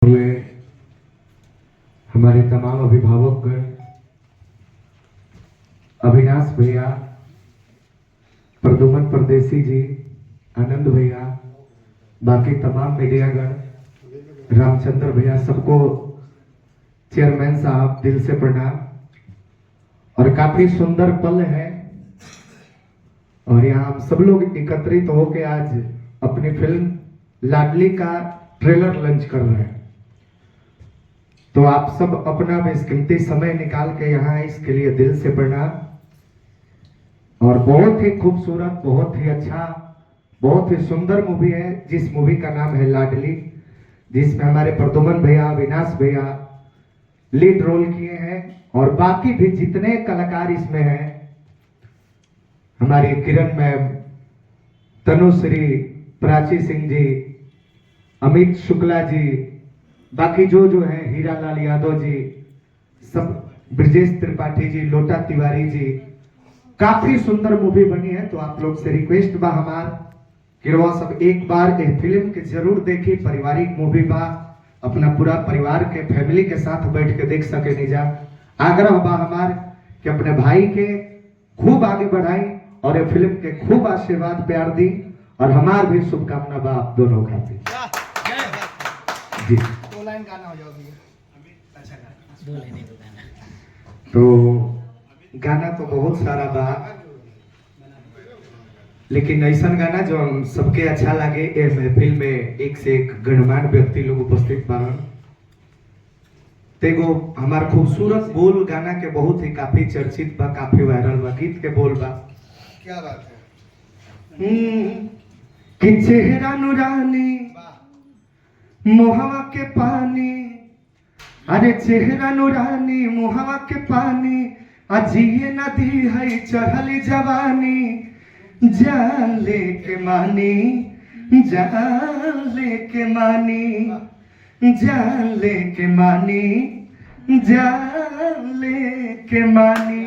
हुए हमारे तमाम अभिभावक, अविनाश भैया, प्रदुमन परदेसी जी, आनंद भैया, बाकी तमाम मीडियागण, रामचंद्र भैया, सबको चेयरमैन साहब दिल से प्रणाम। और काफी सुंदर पल है और यहाँ हम सब लोग एकत्रित होकर आज अपनी फिल्म लाडली का ट्रेलर लॉन्च कर रहे हैं। तो आप सब अपना बेशकीमती समय निकाल के यहाँ इसके लिए दिल से प्रणाम। और बहुत ही खूबसूरत, बहुत ही अच्छा, बहुत ही सुंदर मूवी है, जिस मूवी का नाम है लाडली, जिसमें हमारे प्रदुमन भैया, अविनाश भैया लीड रोल किए हैं और बाकी भी जितने कलाकार इसमें हैं, हमारी किरण मैम, तनुश्री, प्राची सिंह जी, अमित शुक्ला जी, बाकी जो है हीरा लाल यादव जी, सब, ब्रजेश त्रिपाठी जी, लोटा तिवारी जी, काफी सुंदर मूवी बनी है। तो आप लोग से रिक्वेस्ट बा हमार कि वो सब एक बार ये फिल्म के जरूर देखी। पारिवारिक मूवी बा, अपना पूरा परिवार के फैमिली के साथ बैठ के देख सके निजा। आग्रह बा हमार कि अपने भाई के खूब आगे बढ़ाई और ये फिल्म के खूब आशीर्वाद प्यार दी और हमार भी शुभकामना बा आप दोनों खातिर जी। दो लाइन गाना हो जाओगी। अच्छा गाना, दो लाइन गाना। तो गाना तो बहुत सारा बा, लेकिन ऐसा गाना जो हम सबके अच्छा लगे, ये महफिल में एक से एक गणमान्य व्यक्ति लोग उपस्थित बारन। तेगो हमार खूबसूरत बोल गाना के बहुत ही काफी चर्चित बा, काफी वायरल बा, गीत के बोल बा। क्या बात है। कि चेहरा नुरानी मोहवा के पानी, अरे चेहरा नुरानी मोहवा के पानी, अजिए नदी है चढ़ली जवानी, जान लेके मानी, जान लेके मानी, जान लेके मानी, जान लेके मानी।